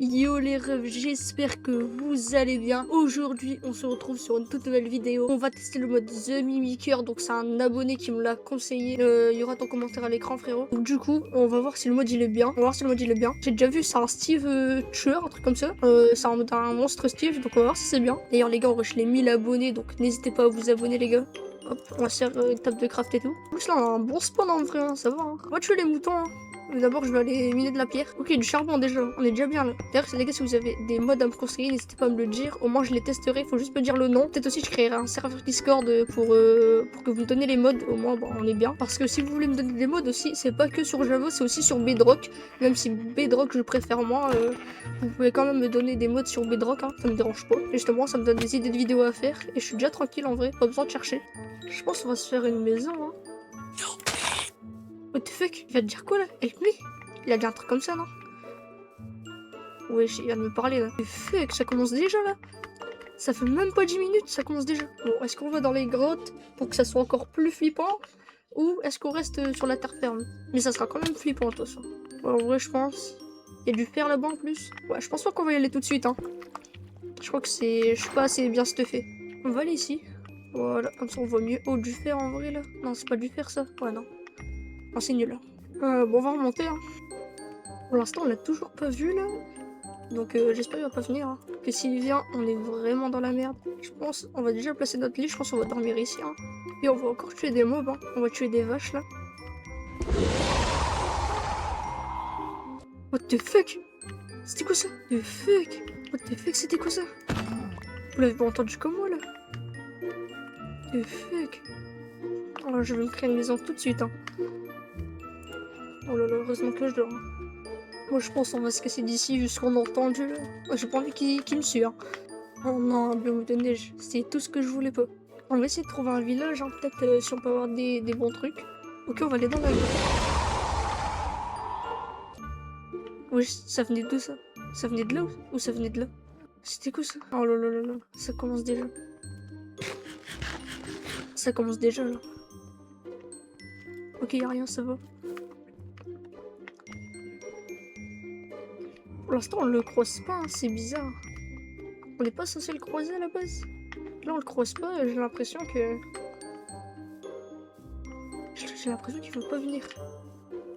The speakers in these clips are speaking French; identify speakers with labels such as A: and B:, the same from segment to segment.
A: Yo les refs, j'espère que vous allez bien. Aujourd'hui, on se retrouve sur une toute nouvelle vidéo. On va tester le mode The Mimicker, donc c'est un abonné qui me l'a conseillé. Il y aura ton commentaire à l'écran, frérot. Donc du coup, on va voir si le mode il est bien. On va voir si le mode il est bien. J'ai déjà vu, c'est un Steve tueur, un truc comme ça. C'est un monstre Steve, donc on va voir si c'est bien. D'ailleurs les gars, on rush les 1000 abonnés, donc n'hésitez pas à vous abonner les gars. Hop, on va se faire une table de craft et tout. En plus là, on a un bon spawn en vrai, hein, ça va. Hein. On va tuer les moutons. Hein. Mais d'abord, je vais aller miner de la pierre. Ok, du charbon déjà. On est déjà bien là. D'ailleurs, les gars, si vous avez des mods à me conseiller, n'hésitez pas à me le dire. Au moins, je les testerai. Faut juste me dire le nom. Peut-être aussi, je créerai un serveur Discord pour que vous me donniez les mods. Au moins, bon, on est bien. Parce que si vous voulez me donner des mods aussi, c'est pas que sur Java, c'est aussi sur Bedrock. Même si Bedrock, je préfère moi, vous pouvez quand même me donner des mods sur Bedrock. Hein, ça me dérange pas. Et justement, ça me donne des idées de vidéos à faire. Et je suis déjà tranquille en vrai. Pas besoin de chercher. Je pense qu'on va se faire une maison. Hein. What the fuck? Il va te dire quoi là? Help me? Il a dit un truc comme ça, non? Wesh, il vient de me parler là. Mais fuck, ça commence déjà là? Ça fait même pas 10 minutes, ça commence déjà. Bon, est-ce qu'on va dans les grottes pour que ça soit encore plus flippant? Ou est-ce qu'on reste sur la terre ferme? Mais ça sera quand même flippant, de toute façon. Ouais, en vrai, je pense. Il y a du fer là-bas en plus. Ouais, je pense pas qu'on va y aller tout de suite, hein. Je crois que c'est. Je suis pas assez bien stuffé. On va aller ici. Voilà, comme ça on voit mieux. Oh, du fer en vrai là? Non, c'est pas du fer ça. Ouais, non. Non, c'est nul là. Bon, on va remonter, hein. Pour l'instant, on l'a toujours pas vu là. Donc j'espère qu'il va pas venir. Hein. Que s'il vient, on est vraiment dans la merde. Je pense, on va déjà placer notre lit. Je pense qu'on va dormir ici. Hein. Et on va encore tuer des mobs. Hein. On va tuer des vaches là. What the fuck? C'était quoi ça? What the fuck? What the fuck, c'était quoi ça? Vous l'avez pas entendu comme moi là? What the fuck? Alors je vais me créer une maison tout de suite. Hein. Oh là là, heureusement que je dors. Hein. Moi je pense qu'on va se casser d'ici vu ce qu'on a entendu là. J'ai pas envie qu'il me suit. Hein. Oh non, un biome de neige, c'est tout ce que je voulais pas. On va essayer de trouver un village, hein, peut-être si on peut avoir des bons trucs. Ok, on va aller dans la ville. Oui, ça venait d'où ça? Ça venait de là ou ça venait de là? C'était quoi ça? Oh là là là là, ça commence déjà. Ça commence déjà là. Ok, y'a rien, ça va. Pour l'instant, on le croise pas, hein, c'est bizarre. On n'est pas censé le croiser à la base. Là, on le croise pas, j'ai l'impression que. J'ai l'impression qu'il veut pas venir.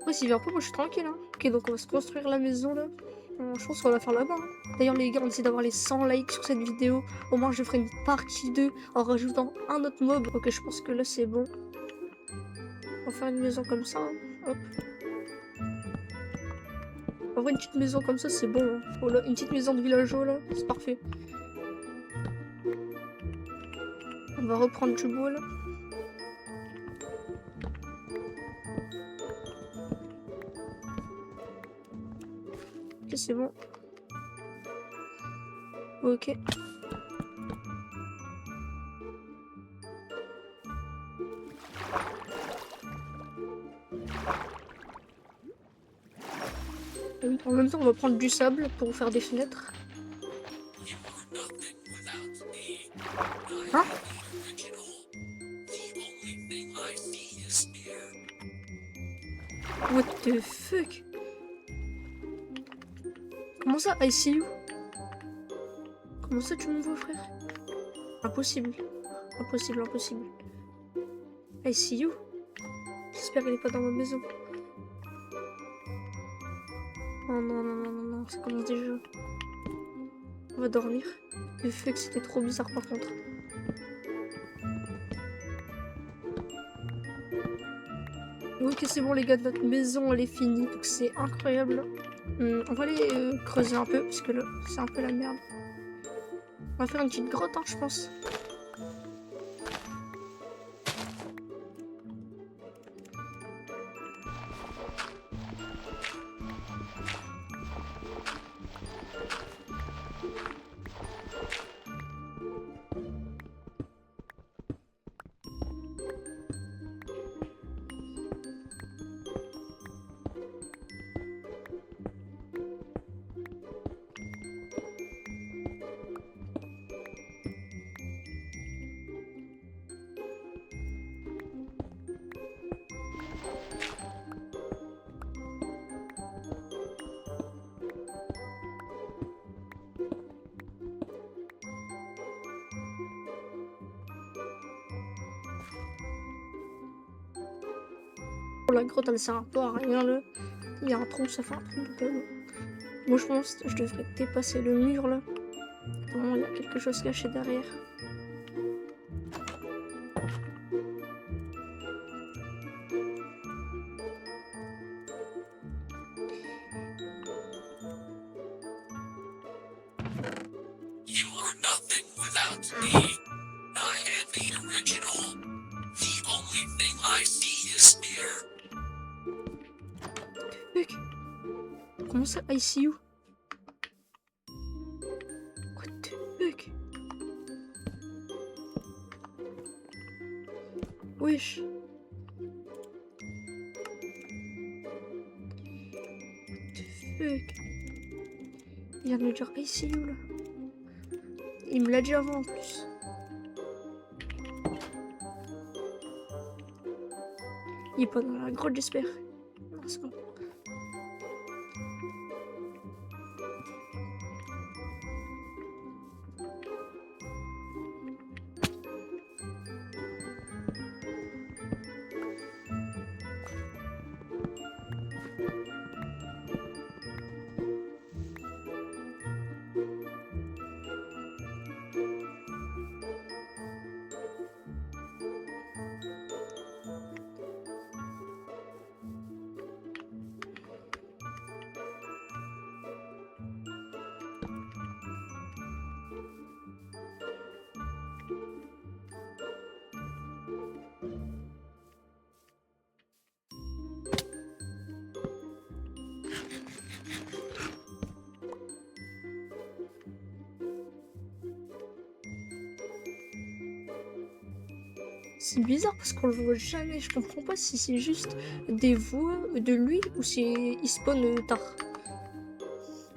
A: Ouais, s'il vient pas, moi je suis tranquille. Hein. Ok, donc on va se construire la maison là. Je pense qu'on va la faire là-bas. Hein. D'ailleurs, les gars, on essaie d'avoir les 100 likes sur cette vidéo. Au moins, je ferai une partie 2 en rajoutant un autre mob. Ok, je pense que là, c'est bon. On va faire une maison comme ça. Hein. Hop. En vrai, une petite maison comme ça, c'est bon. Hein. Oh là, une petite maison de villageois là, c'est parfait. On va reprendre du bois là. Ok, c'est bon. Ok. En même temps, on va prendre du sable pour faire des fenêtres. Hein? What the fuck? Comment ça, I see you? Comment ça, tu me vois, frère? Impossible. Impossible, impossible. I see you? J'espère qu'elle est pas dans ma maison. Oh non, non, non, non, non, ça commence déjà. On va dormir. Le fuck, c'était trop bizarre par contre. Ok, c'est bon les gars, notre maison elle est finie, donc c'est incroyable. On va aller creuser un peu, parce que là, c'est un peu la merde. On va faire une petite grotte, hein, je pense. la grotte, elle sert un peu à rien là. Il y a un trou, ça fait un trou. Donc, moi, je pense que je devrais dépasser le mur là. Attends, il y a quelque chose caché derrière.
B: You are nothing without me. I am the original. The only thing I see is fear.
A: Fuck. Comment ça, I see you? What the fuck? Wesh. What the fuck? Il vient de me dire I see you là. Il me l'a dit avant en plus. Il est pas dans la grotte, j'espère. Non, c'est bon. C'est bizarre parce qu'on le voit jamais. Je comprends pas si c'est juste des voix de lui ou si il spawn tard.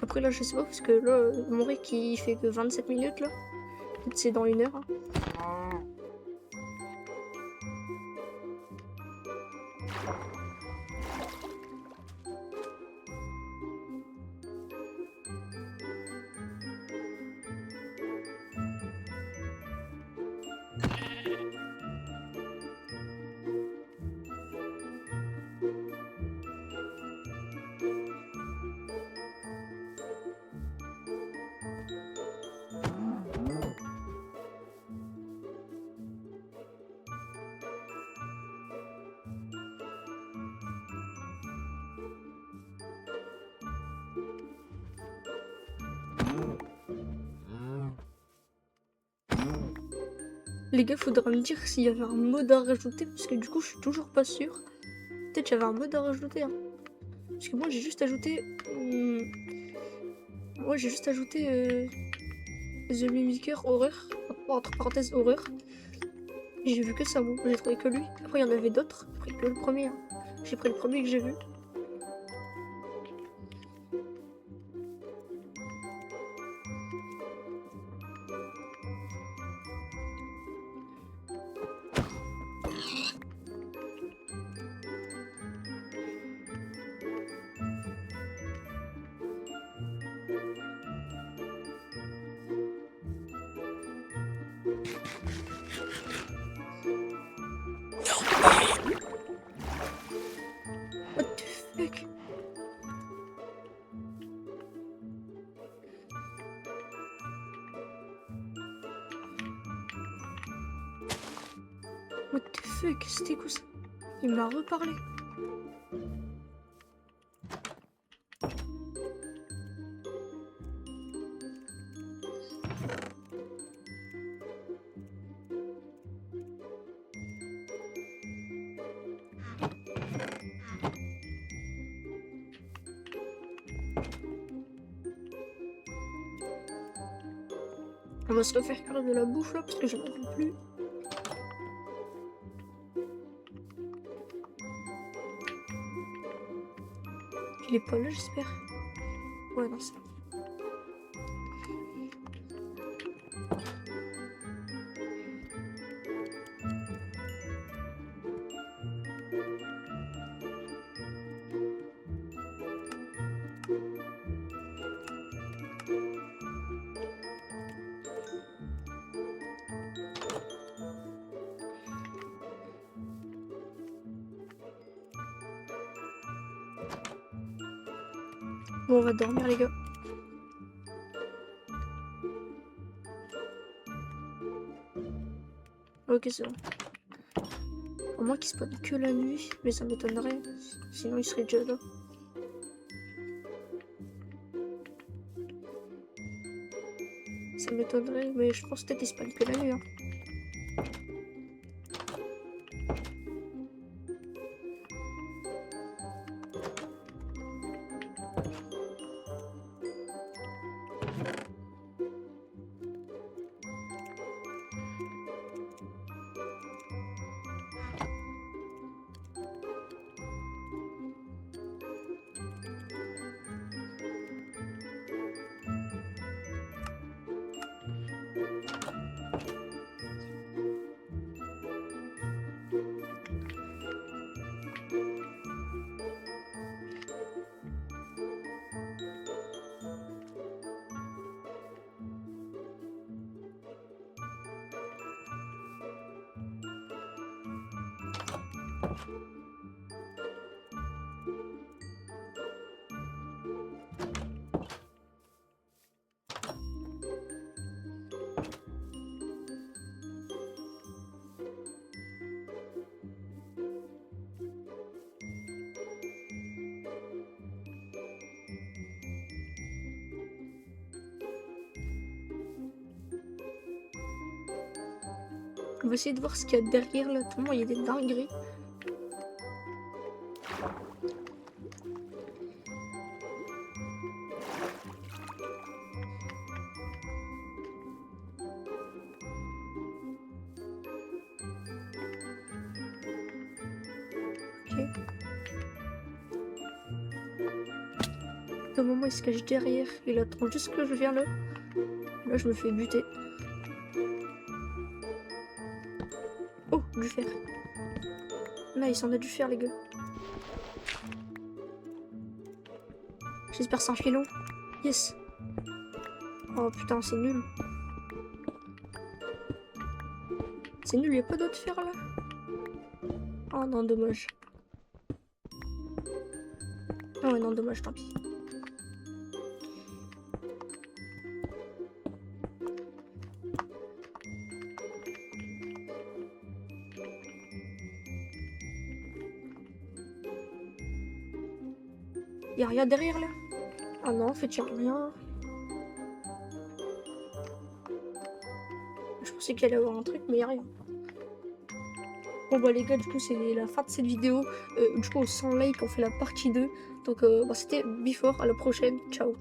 A: Après là je sais pas parce que là mon rec il fait que 27 minutes là. C'est dans 1 heure. Hein. Les gars, faudra me dire s'il y avait un mode à rajouter parce que du coup, je suis toujours pas sûre. Peut-être qu'il y avait un mode à rajouter. Hein. Parce que moi, j'ai juste ajouté. Moi, j'ai juste ajouté The Mimicker Horreur. Entre parenthèses, horreur. J'ai vu que ça, moi. J'ai trouvé que lui. Après, il y en avait d'autres. J'ai pris que le premier. Hein. J'ai pris le premier que j'ai vu. What the fuck? What the fuck? C'était quoi ça? Il m'a reparlé. On va se refaire cuire de la bouffe là parce que j'en peux plus. Il est pas là, j'espère. Ouais, non, c'est bon. Bon, on va dormir, les gars. Ok, c'est bon. Au moins qu'il spawn que la nuit, mais ça m'étonnerait. Sinon, il serait déjà là. Ça m'étonnerait, mais je pense peut-être qu'il spawn que la nuit. Hein. On va essayer de voir ce qu'il y a derrière là. Tout le monde, il y a des dingueries. Ok. Au moment il se cache derrière, il attend juste que je viens là. Là, je me fais buter. Oh, du fer. Nice, on a du fer, les gars. J'espère que c'est un filon. Yes. Oh putain, c'est nul. C'est nul, y a pas d'autre fer là. Oh non, dommage. Oh ouais, non, dommage, tant pis. Y'a rien derrière là? Ah non, en fait y'a rien. Je pensais qu'il allait y avoir un truc, mais y'a rien. Bon bah les gars, du coup c'est la fin de cette vidéo. Du coup aux 100 likes on fait la partie 2. Donc bah, c'était Before, à la prochaine, ciao.